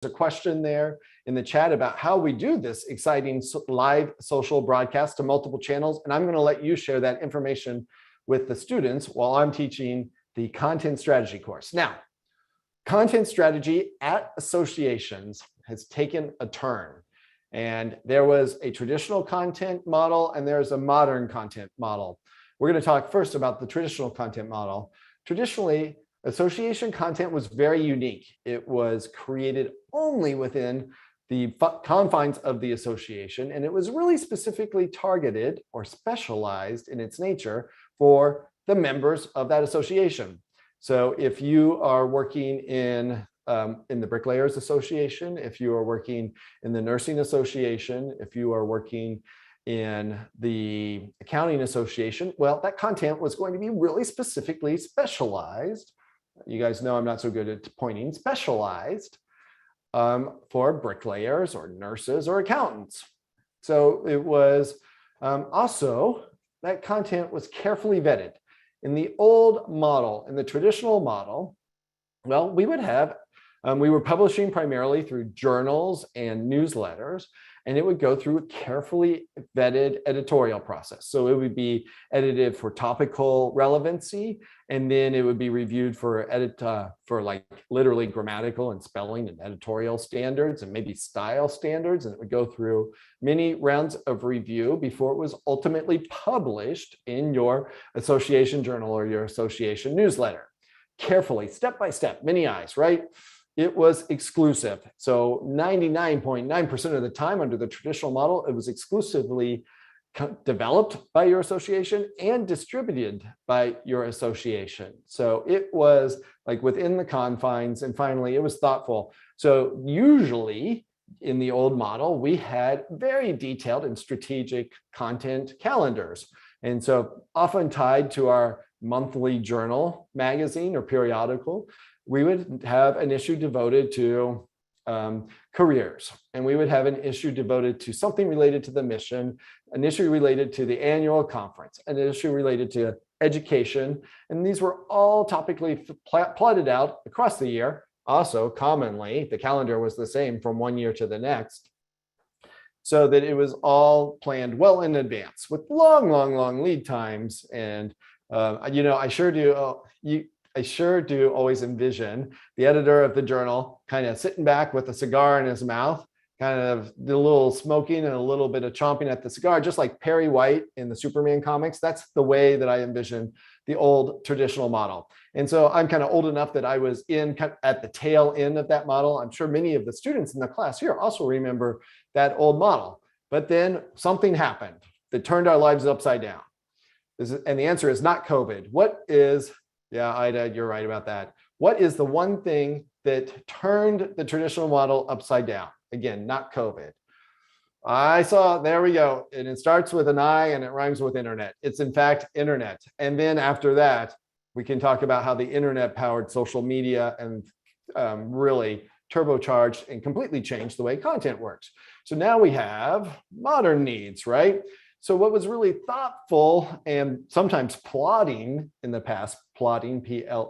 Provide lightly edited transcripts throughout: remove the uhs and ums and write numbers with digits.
a question there in the chat about how we do this exciting live social broadcast to multiple channels. And I'm going to let you share that information with the students while I'm teaching the content strategy course. Now, content strategy at associations has taken a turn. And there was a traditional content model and there's a modern content model. We're going to talk first about the traditional content model. Traditionally, association content was very unique. It was created only within the confines of the association, and it was really specifically targeted or specialized in its nature for the members of that association. So if you are working in the Bricklayers Association, if you are working in the Nursing Association, if you are working in the Accounting Association, well, that content was going to be really specifically specialized. You guys know I'm not so good at pointing, specialized for bricklayers or nurses or accountants. So it was also, that content was carefully vetted. In the old model, in the traditional model, well, we were publishing primarily through journals and newsletters, and it would go through a carefully vetted editorial process. So it would be edited for topical relevancy, and then it would be reviewed for like literally grammatical and spelling and editorial standards and maybe style standards. And it would go through many rounds of review before it was ultimately published in your association journal or your association newsletter. Carefully, step by step, many eyes, right? It was exclusive. So 99.9% of the time under the traditional model, it was exclusively developed by your association and distributed by your association. So it was like within the confines, and finally it was thoughtful. So usually in the old model, we had very detailed and strategic content calendars. And so often tied to our monthly journal, magazine, or periodical, we would have an issue devoted to careers, and we would have an issue devoted to something related to the mission, an issue related to the annual conference, an issue related to education. And these were all topically plotted out across the year. Also, commonly, the calendar was the same from one year to the next, so that it was all planned well in advance with long lead times. And I sure do always envision the editor of the journal kind of sitting back with a cigar in his mouth, kind of a little smoking and a little bit of chomping at the cigar, just like Perry White in the Superman comics. That's the way that I envision the old traditional model. And so I'm kind of old enough that I was at the tail end of that model. I'm sure many of the students in the class here also remember that old model. But then something happened that turned our lives upside down. And the answer is not COVID. Yeah, Ida, you're right about that. What is the one thing that turned the traditional model upside down? Again, not COVID. There we go. And it starts with an I and it rhymes with internet. It's in fact internet. And then after that, we can talk about how the internet powered social media and really turbocharged and completely changed the way content works. So now we have modern needs, right? So what was really thoughtful and sometimes plotting in the past, plotting, P-L-O-D-D-I-N-G,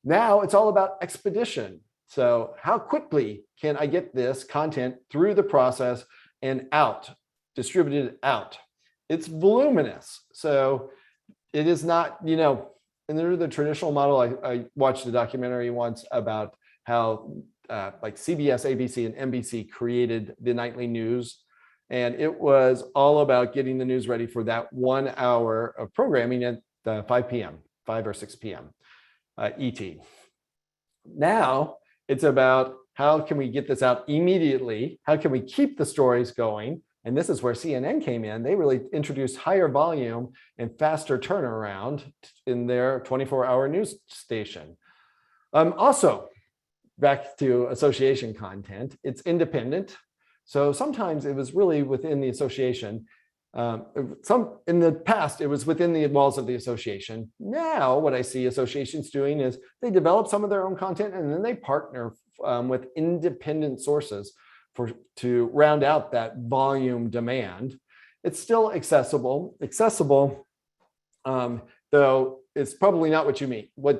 now it's all about expedition. So how quickly can I get this content through the process and out, distributed out? It's voluminous. So it is not, in the traditional model, I watched a documentary once about how like CBS, ABC, and NBC created the nightly news. And it was all about getting the news ready for that 1 hour of programming at 5 p.m., 5 or 6 p.m. ET. Now it's about how can we get this out immediately? How can we keep the stories going? And this is where CNN came in. They really introduced higher volume and faster turnaround in their 24-hour news station. Also, back to association content, it's independent. So sometimes it was really within the association. In the past, it was within the walls of the association. Now, what I see associations doing is they develop some of their own content and then they partner with independent sources to round out that volume demand. It's still accessible, though it's probably not what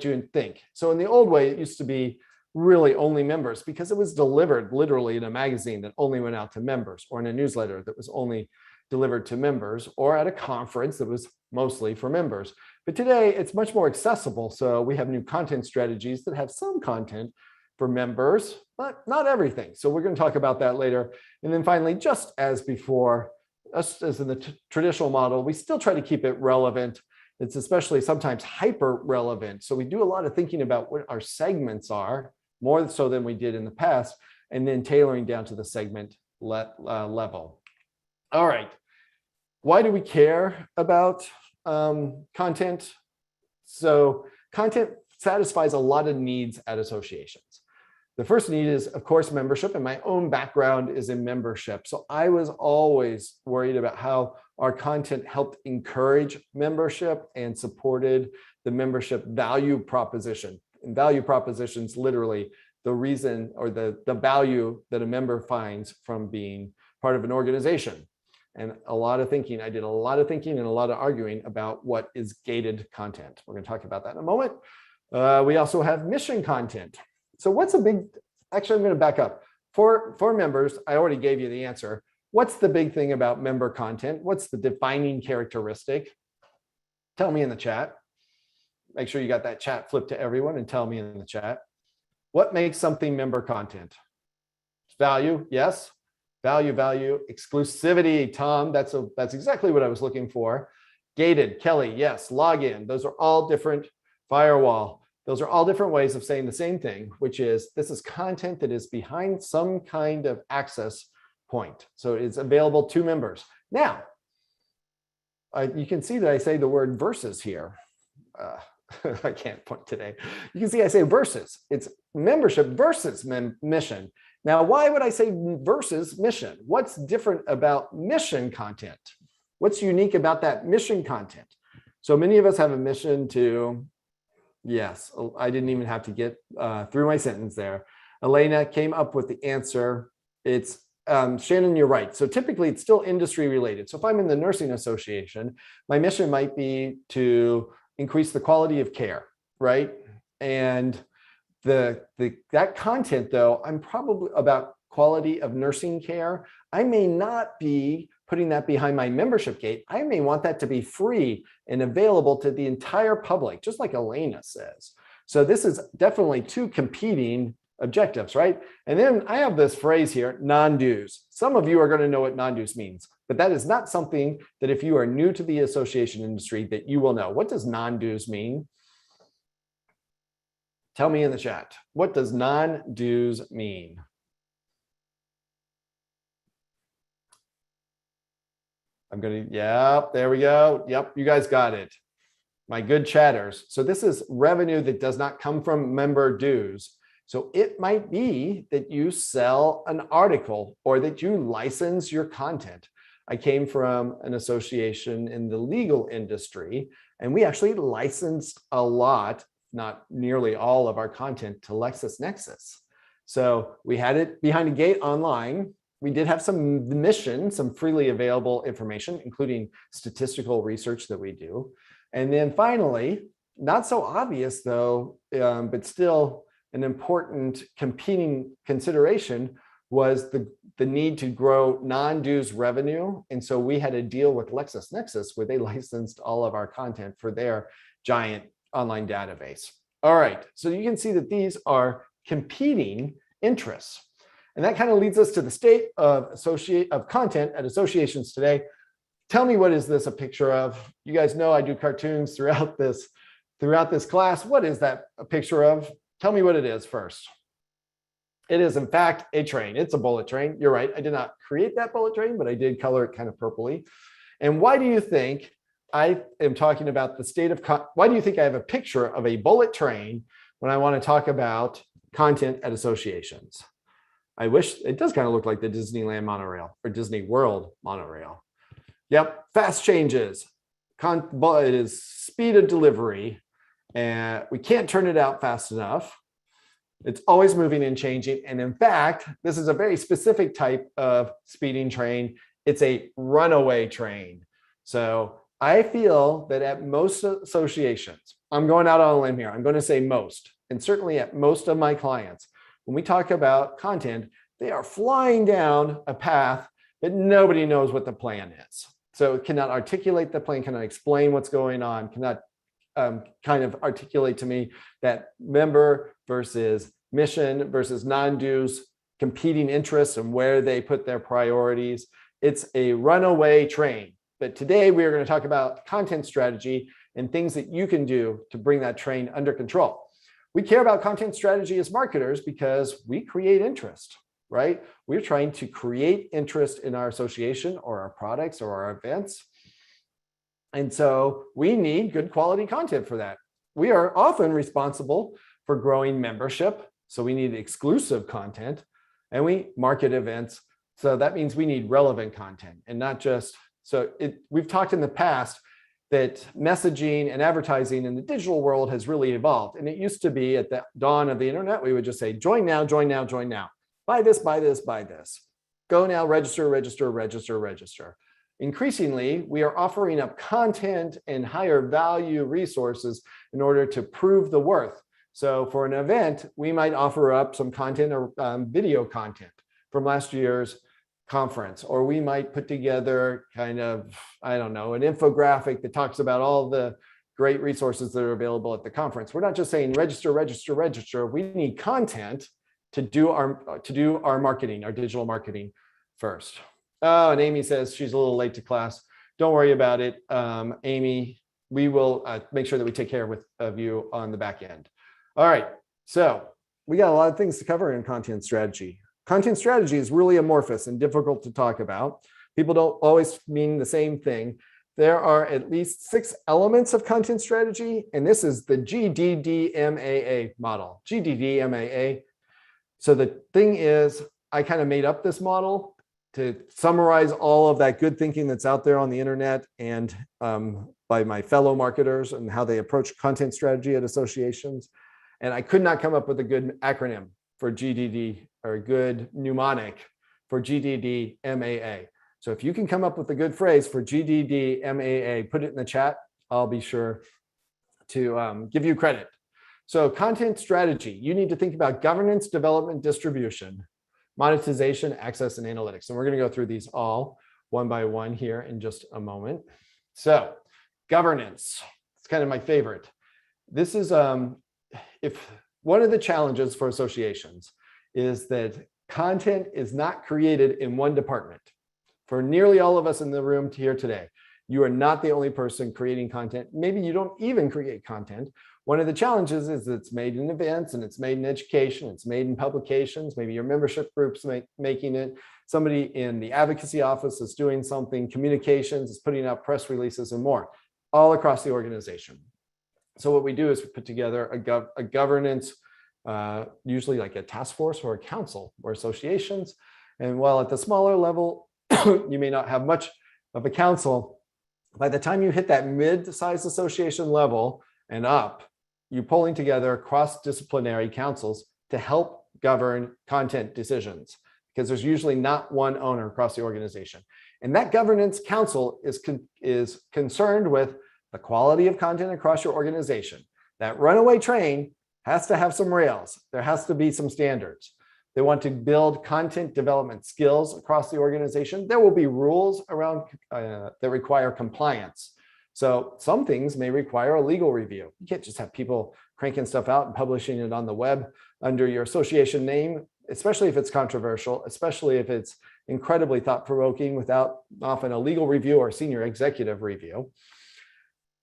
you think. So in the old way, it used to be really only members because it was delivered literally in a magazine that only went out to members, or in a newsletter that was only delivered to members, or at a conference that was mostly for members. But today it's much more accessible. So we have new content strategies that have some content for members, but not everything. So we're going to talk about that later. And then finally, just as before, us as in the traditional model, we still try to keep it relevant. It's especially sometimes hyper relevant. So we do a lot of thinking about what our segments are, more so than we did in the past, and then tailoring down to the segment level. All right. Why do we care about content? So content satisfies a lot of needs at associations. The first need is, of course, membership, and my own background is in membership. So I was always worried about how our content helped encourage membership and supported the membership value proposition. And value propositions, literally the reason or the value that a member finds from being part of an organization. And a lot of thinking, I did a lot of thinking and a lot of arguing about what is gated content. We're going to talk about that in a moment. We also have mission content. So what's a big, actually, I'm going to back up. For members, I already gave you the answer. What's the big thing about member content? What's the defining characteristic? Tell me in the chat. Make sure you got that chat flipped to everyone and tell me in the chat. What makes something member content? Value, yes. Value, exclusivity, Tom, that's exactly what I was looking for. Gated, Kelly, yes. Login, those are all different. Firewall, those are all different ways of saying the same thing, which is this is content that is behind some kind of access point. So it's available to members. Now, you can see that I say the word versus here. I can't point today. You can see I say versus. It's membership versus mission. Now, why would I say versus mission? What's different about mission content? What's unique about that mission content? So many of us have a mission to, yes, I didn't even have to get through my sentence there. Elena came up with the answer. It's Shannon, you're right. So typically it's still industry related. So if I'm in the nursing association, my mission might be to increase the quality of care, right? And that content, though, I'm probably about quality of nursing care. I may not be putting that behind my membership gate. I may want that to be free and available to the entire public, just like Elena says. So this is definitely two competing objectives, right? And then I have this phrase here, non-dues. Some of you are going to know what non-dues means, but that is not something that if you are new to the association industry that you will know. What does non-dues mean? Tell me in the chat. What does non-dues mean? Yep, there we go. Yep, you guys got it. My good chatters. So this is revenue that does not come from member dues. So it might be that you sell an article or that you license your content. I came from an association in the legal industry, and we actually licensed a lot, not nearly all of our content, to LexisNexis. So we had it behind a gate online. We did have some mission, some freely available information, including statistical research that we do. And then finally, not so obvious though, but still an important competing consideration was the need to grow non-dues revenue. And so we had a deal with LexisNexis where they licensed all of our content for their giant online database. All right, so you can see that these are competing interests. And that kind of leads us to the state of content at associations today. Tell me, what is this a picture of? You guys know I do cartoons throughout this class. What is that a picture of? Tell me what it is first. It is, in fact, a train. It's a bullet train. You're right. I did not create that bullet train, but I did color it kind of purpley. And why do you think I am talking about the state of, why do you think I have a picture of a bullet train when I want to talk about content at associations? I wish it does kind of look like the Disneyland monorail or Disney World monorail. Yep, fast changes. It is speed of delivery, and we can't turn it out fast enough. It's always moving and changing. And in fact, this is a very specific type of speeding train. It's a runaway train. So I feel that at most associations, I'm going out on a limb here, I'm going to say most, and certainly at most of my clients, when we talk about content, they are flying down a path, but nobody knows what the plan is. So it cannot articulate the plan, cannot explain what's going on, cannot kind of articulate to me that member versus mission versus non-dues, competing interests and where they put their priorities. It's a runaway train. But today we are going to talk about content strategy and things that you can do to bring that train under control. We care about content strategy as marketers because we create interest, right? We're trying to create interest in our association or our products or our events. And so we need good quality content for that. We are often responsible for growing membership. So we need exclusive content and we market events. So that means we need relevant content and not just, we've talked in the past that messaging and advertising in the digital world has really evolved. And it used to be at the dawn of the internet, we would just say, join now, join now, join now. Buy this, buy this, buy this. Go now, register, register, register, register. Increasingly, we are offering up content and higher value resources in order to prove the worth. So for an event, we might offer up some content or video content from last year's conference, or we might put together kind of, I don't know, an infographic that talks about all the great resources that are available at the conference. We're not just saying register, register, register. We need content to do our marketing, our digital marketing first. Oh, and Amy says she's a little late to class. Don't worry about it, Amy. We will make sure that we take care of you on the back end. All right, so we got a lot of things to cover in content strategy. Content strategy is really amorphous and difficult to talk about. People don't always mean the same thing. There are at least 6 elements of content strategy, and this is the GDDMAA model, GDDMAA. So the thing is, I kind of made up this model to summarize all of that good thinking that's out there on the internet and by my fellow marketers and how they approach content strategy at associations. And I could not come up with a good acronym for GDD or a good mnemonic for GDDMAA. So if you can come up with a good phrase for GDDMAA, put it in the chat. I'll be sure to give you credit. So content strategy, you need to think about governance, development, distribution, monetization, access, and analytics. And we're going to go through these all one by one here in just a moment. So governance, it's kind of my favorite. This is if one of the challenges for associations is that content is not created in one department. For nearly all of us in the room here today, you are not the only person creating content. Maybe you don't even create content. One of the challenges is it's made in events and it's made in education, it's made in publications, maybe your membership group's making it, somebody in the advocacy office is doing something, communications is putting out press releases and more, all across the organization. So what we do is we put together a governance, usually like a task force or a council or associations. And while at the smaller level, you may not have much of a council, by the time you hit that mid-sized association level and up, you're pulling together cross-disciplinary councils to help govern content decisions, because there's usually not one owner across the organization. And that governance council is concerned with the quality of content across your organization. That runaway train has to have some rails. There has to be some standards. They want to build content development skills across the organization. There will be rules around that require compliance. So some things may require a legal review. You can't just have people cranking stuff out and publishing it on the web under your association name, especially if it's controversial, especially if it's incredibly thought-provoking without often a legal review or senior executive review.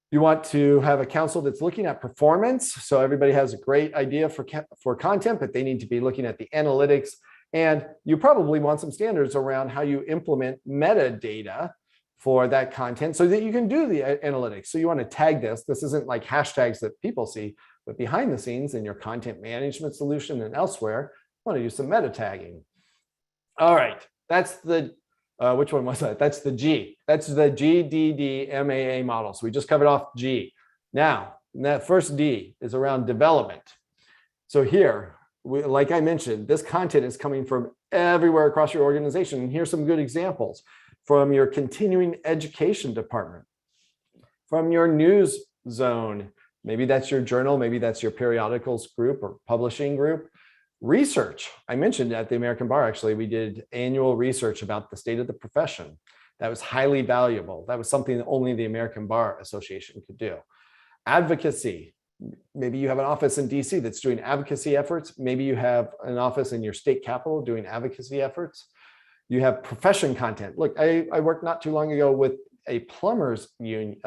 You want to have a council that's looking at performance. So everybody has a great idea for content, but they need to be looking at the analytics. And you probably want some standards around how you implement metadata for that content so that you can do the analytics. So you want to tag this. This isn't like hashtags that people see, but behind the scenes in your content management solution and elsewhere, you want to use some meta tagging. All right, that's the which one was that? That's the G. That's the GDDMAA model. So we just covered off G. Now, that first D is around development. So here, like I mentioned, this content is coming from everywhere across your organization. And here's some good examples from your continuing education department, from your news zone. Maybe that's your journal, maybe that's your periodicals group or publishing group. Research. I mentioned at the American Bar, actually, we did annual research about the state of the profession. That was highly valuable. That was something that only the American Bar Association could do. Advocacy. Maybe you have an office in DC that's doing advocacy efforts. Maybe you have an office in your state capital doing advocacy efforts. You have profession content. Look, I worked not too long ago with a plumbers union,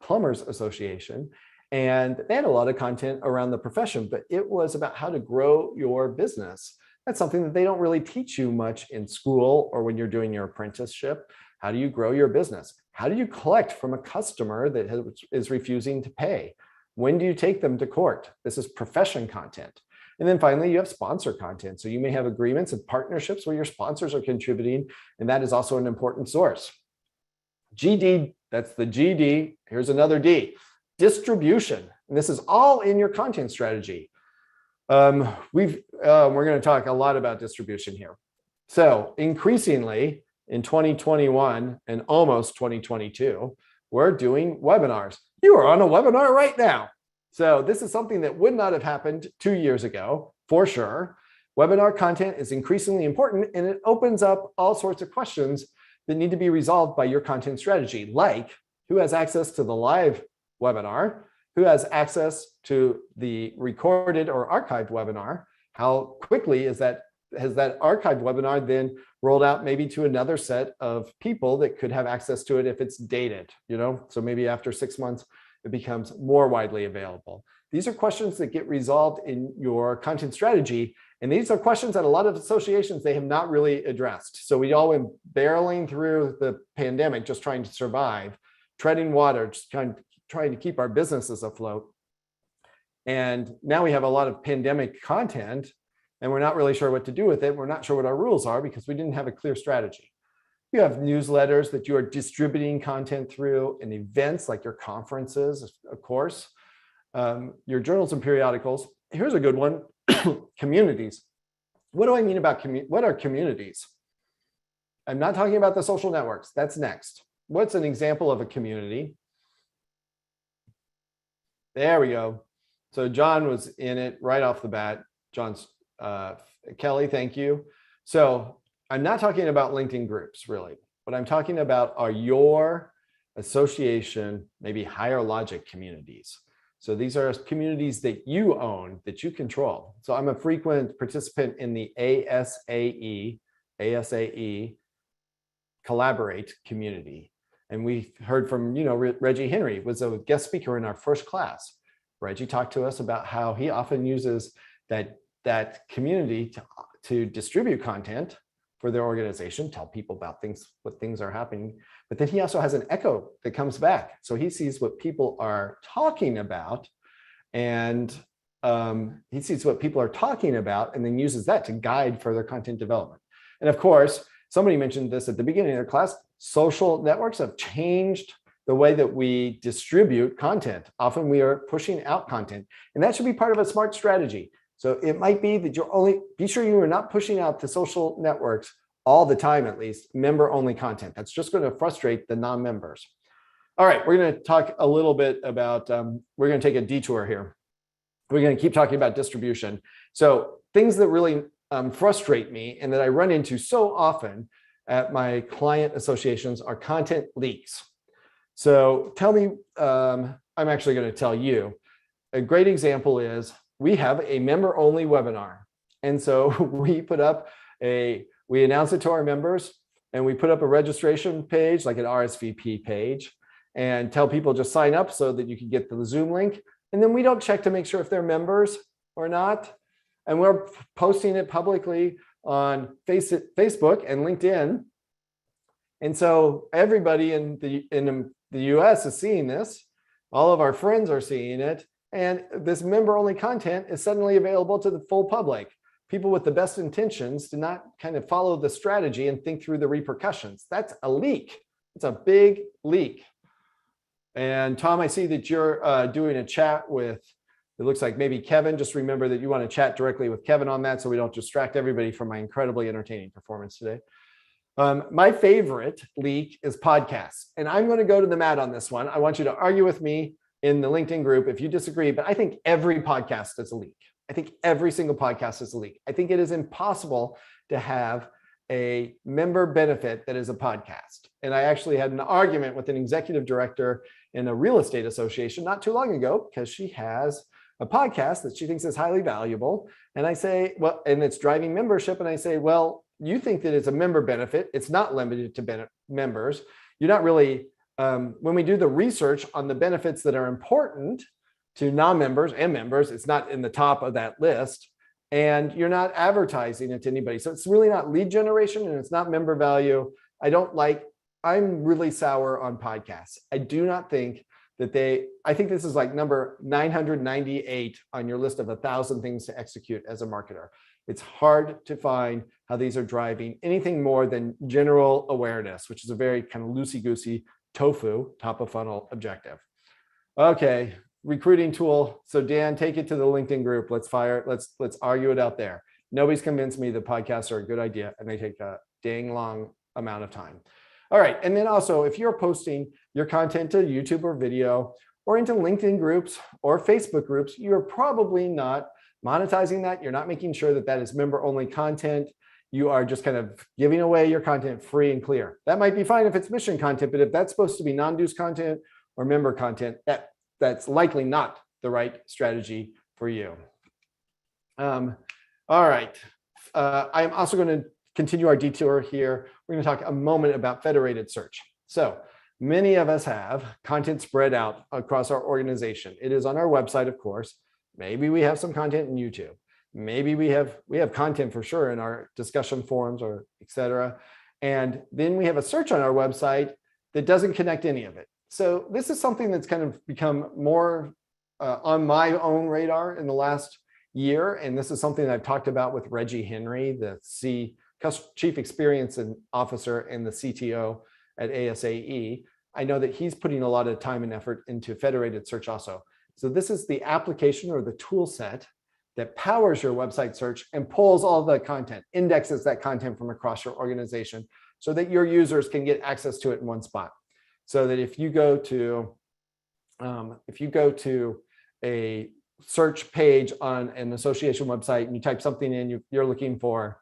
plumbers association, and they had a lot of content around the profession, but it was about how to grow your business. That's something that they don't really teach you much in school or when you're doing your apprenticeship. How do you grow your business? How do you collect from a customer that is refusing to pay? When do you take them to court? This is profession content. And then finally, you have sponsor content. So you may have agreements and partnerships where your sponsors are contributing, and that is also an important source. GD, that's the GD. Here's another D, distribution. And this is all in your content strategy. We're going to talk a lot about distribution here. So increasingly in 2021 and almost 2022, we're doing webinars. You are on a webinar right now. So this is something that would not have happened 2 years ago, for sure. Webinar content is increasingly important, and it opens up all sorts of questions that need to be resolved by your content strategy, like who has access to the live webinar, who has access to the recorded or archived webinar, how quickly has that archived webinar then rolled out maybe to another set of people that could have access to it if it's dated, so maybe after 6 months, it becomes more widely available. These are questions that get resolved in your content strategy. And these are questions that a lot of associations, they have not really addressed. So we all went barreling through the pandemic, just trying to survive, treading water, just trying to keep our businesses afloat. And now we have a lot of pandemic content, and we're not really sure what to do with it. We're not sure what our rules are because we didn't have a clear strategy. You have newsletters that you are distributing content through, and events like your conferences, of course, your journals and periodicals. Here's a good one, communities. What do I mean about what are communities? I'm not talking about the social networks. That's next. What's an example of a community? There we go. So John was in it right off the bat. John's Kelly, thank you. So I'm not talking about LinkedIn groups, really. What I'm talking about are your association, maybe higher logic communities. So these are communities that you own, that you control. So I'm a frequent participant in the ASAE Collaborate community. And we heard from, Reggie Henry was a guest speaker in our first class. Reggie talked to us about how he often uses that community to distribute content for their organization, tell people about what things are happening. But then he also has an echo that comes back. So he sees what people are talking about, and then uses that to guide further content development. And of course, somebody mentioned this at the beginning of the class, social networks have changed the way that we distribute content. Often we are pushing out content, and that should be part of a smart strategy. So it might be that be sure you are not pushing out to social networks all the time, at least member-only content. That's just going to frustrate the non-members. All right, we're going to talk a little bit about, we're going to take a detour here. We're going to keep talking about distribution. So things that really frustrate me and that I run into so often at my client associations are content leaks. So tell me, I'm actually going to tell you, a great example is we have a member-only webinar. And so we announce it to our members, and we put up a registration page, like an RSVP page, and tell people just sign up so that you can get the Zoom link. And then we don't check to make sure if they're members or not. And we're posting it publicly on Facebook and LinkedIn. And so everybody in the US is seeing this. All of our friends are seeing it. And this member-only content is suddenly available to the full public. People with the best intentions do not kind of follow the strategy and think through the repercussions. That's a leak. It's a big leak. And Tom, I see that you're doing a chat with, it looks like maybe Kevin. Just remember that you want to chat directly with Kevin on that so we don't distract everybody from my incredibly entertaining performance today. My favorite leak is podcasts. And I'm going to go to the mat on this one. I want you to argue with me in the LinkedIn group if you disagree, but I think every podcast is a leak. I think every single podcast is a leak. I think it is impossible to have a member benefit that is a podcast. And I actually had an argument with an executive director in a real estate association not too long ago because she has a podcast that she thinks is highly valuable. And I say, well, and it's driving membership. And I say, well, you think that it's a member benefit. It's not limited to members. You're not really, when we do the research on the benefits that are important to non-members and members, it's not in the top of that list. And you're not advertising it to anybody. So it's really not lead generation and it's not member value. I'm really sour on podcasts. I do not think that I think this is like number 998 on your list of 1,000 things to execute as a marketer. It's hard to find how these are driving anything more than general awareness, which is a very kind of loosey-goosey tofu top of funnel objective. Okay, recruiting tool. So Dan, take it to the LinkedIn group. Let's argue it out there. Nobody's convinced me that podcasts are a good idea and they take a dang long amount of time. All right, and then also if you're posting your content to YouTube or video or into LinkedIn groups or Facebook groups, you're probably not monetizing that. You're not making sure that that is member-only content. You are just kind of giving away your content free and clear. That might be fine if it's mission content, but if that's supposed to be non-dues content or member content, that's likely not the right strategy for you. All right. I'm also going to continue our detour here. We're going to talk a moment about federated search. So many of us have content spread out across our organization. It is on our website, of course. Maybe we have some content in YouTube. Maybe we have content for sure in our discussion forums or et cetera. And then we have a search on our website that doesn't connect any of it. So this is something that's kind of become more on my own radar in the last year. And this is something that I've talked about with Reggie Henry, the Chief Experience Officer and the CTO at ASAE. I know that he's putting a lot of time and effort into federated search also. So this is the application or the tool set that powers your website search and pulls all the content, indexes that content from across your organization so that your users can get access to it in one spot. So that if you go to a search page on an association website and you type something in, you're looking for,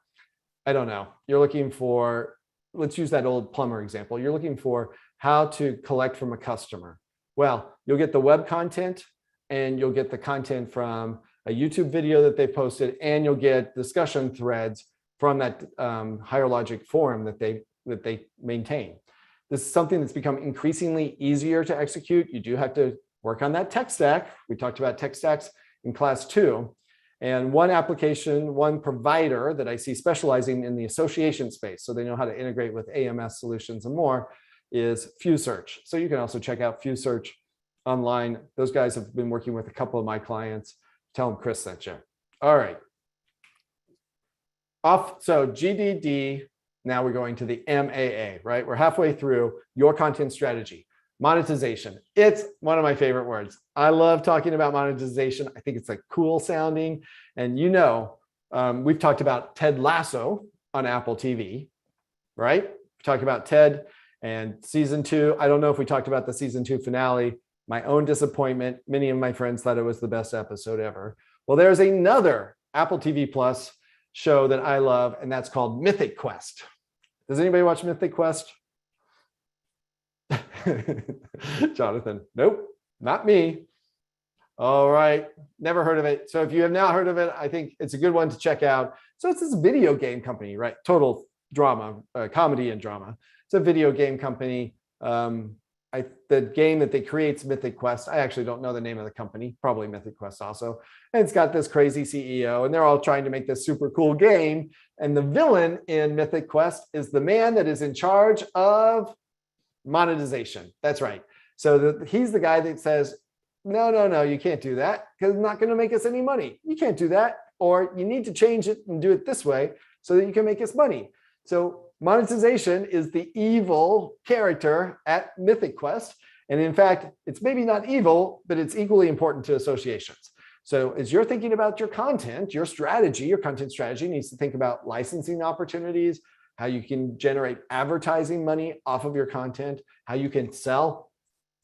I don't know, you're looking for, let's use that old plumber example. You're looking for how to collect from a customer. Well, you'll get the web content and you'll get the content from a YouTube video that they posted, and you'll get discussion threads from that Higher Logic forum that they maintain. This is something that's become increasingly easier to execute. You do have to work on that tech stack. We talked about tech stacks in class 2. And one application, one provider that I see specializing in the association space, so they know how to integrate with AMS solutions and more, is FewSearch. So you can also check out FewSearch online. Those guys have been working with a couple of my clients. Tell them Chris sent you. All right. So GDD, now we're going to the MAA, right? We're halfway through your content strategy. Monetization. It's one of my favorite words. I love talking about monetization. I think it's like cool sounding. And we've talked about Ted Lasso on Apple TV, right? We talked about Ted and season 2. I don't know if we talked about the season 2 finale. My own disappointment. Many of my friends thought it was the best episode ever. Well, there's another Apple TV Plus show that I love, and that's called Mythic Quest. Does anybody watch Mythic Quest? Jonathan, nope, not me. All right, never heard of it. So if you have not heard of it, I think it's a good one to check out. So it's this video game company, right? Total drama, comedy and drama. It's a video game company. The game that they create is Mythic Quest. I actually don't know the name of the company, probably Mythic Quest also. And it's got this crazy CEO, and they're all trying to make this super cool game. And the villain in Mythic Quest is the man that is in charge of monetization. That's right. So he's the guy that says, no, you can't do that because it's not going to make us any money. You can't do that, or you need to change it and do it this way so that you can make us money. So monetization is the evil character at Mythic Quest. And in fact, it's maybe not evil, but it's equally important to associations. So as you're thinking about your content, your strategy, your content strategy needs to think about licensing opportunities, how you can generate advertising money off of your content, how you can sell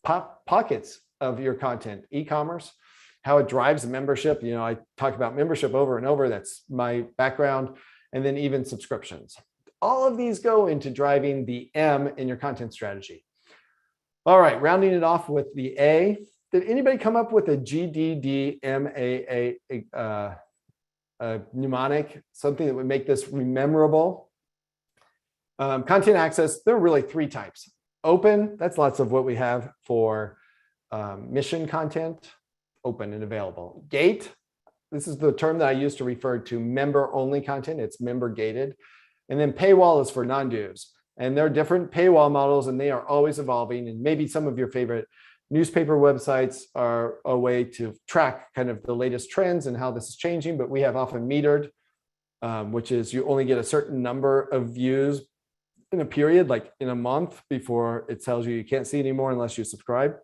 pockets of your content, e-commerce. how it drives membership. I talk about membership over and over. That's my background. And then even subscriptions. All of these go into driving the M in your content strategy. All right, rounding it off with the A. Did anybody come up with a GDDMAA mnemonic, something that would make this memorable? Content access, there are really three types. Open, that's lots of what we have for mission content, open and available. Gate, this is the term that I use to refer to member-only content. It's member-gated. And then paywall is for non-dues. And there are different paywall models, and they are always evolving. And maybe some of your favorite newspaper websites are a way to track kind of the latest trends and how this is changing. But we have often metered, which is you only get a certain number of views in a period, like in a month, before it tells you can't see anymore unless you subscribe.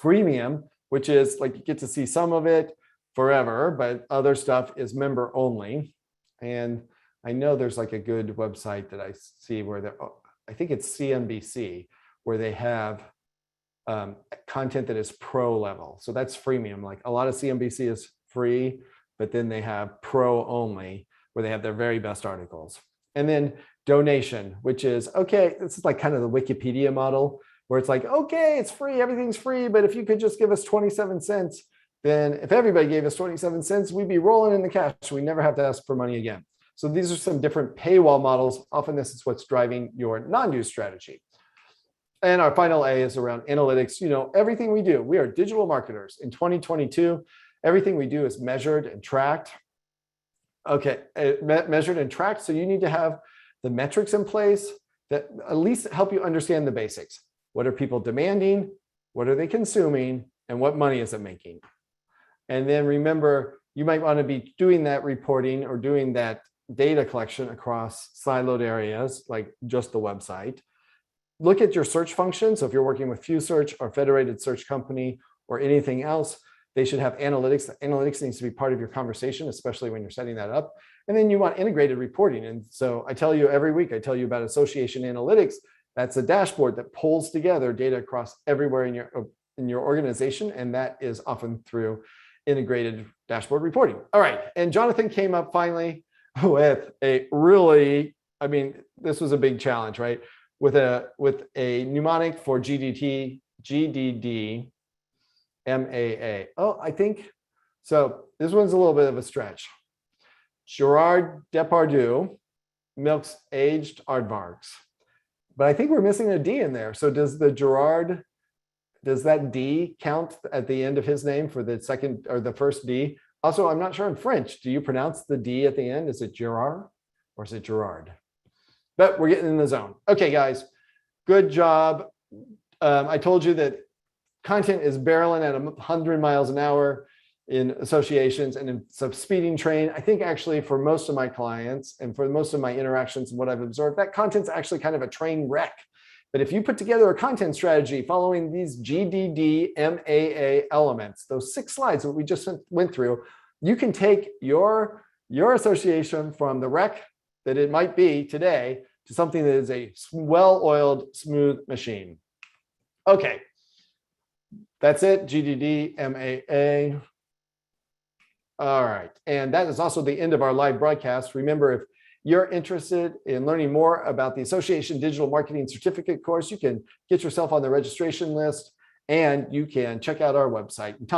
Freemium, which is like you get to see some of it forever, but other stuff is member only. And I know there's like a good website that I see where I think it's CNBC, where they have content that is pro level. So that's freemium. Like a lot of CNBC is free, but then they have pro only, where they have their very best articles. And then donation, which is, okay, this is like kind of the Wikipedia model, where it's like, okay, it's free, everything's free, but if you could just give us 27 cents, then if everybody gave us 27 cents, we'd be rolling in the cash. We never have to ask for money again. So these are some different paywall models. Often this is what's driving your non-dues strategy. And our final A is around analytics. Everything we do, we are digital marketers. In 2022, everything we do is measured and tracked. Okay, measured and tracked. So you need to have the metrics in place that at least help you understand the basics. What are people demanding? What are they consuming? And what money is it making? And then remember, you might want to be doing that reporting or doing that data collection across siloed areas, like just the website. Look at your search function. So if you're working with FewSearch or Federated Search Company or anything else, they should have analytics. Analytics needs to be part of your conversation, especially when you're setting that up. And then you want integrated reporting. And so I tell you every week, I tell you about association analytics. That's a dashboard that pulls together data across everywhere in your organization. And that is often through integrated dashboard reporting. All right. And Jonathan came up finally with a really, this was a big challenge, right? With a mnemonic for GDD, MAA. Oh, I think, so this one's a little bit of a stretch. Gerard Depardieu milks aged aardvarks. But I think we're missing a D in there. So does that D count at the end of his name for the second or the first D? Also, I'm not sure in French, do you pronounce the D at the end? Is it Gerard or is it Gerard? But we're getting in the zone. Okay, guys, good job. I told you that content is barreling at 100 miles an hour in associations, and it's a speeding train. I think actually for most of my clients and for most of my interactions and what I've observed, that content's actually kind of a train wreck. But if you put together a content strategy following these GDD, MAA elements, those 6 slides that we just went through, you can take your association from the wreck that it might be today to something that is a well-oiled, smooth machine. Okay, that's it, GDD, MAA. All right, and that is also the end of our live broadcast. Remember, if you're interested in learning more about the Association Digital Marketing Certificate course, you can get yourself on the registration list and you can check out our website. Tom,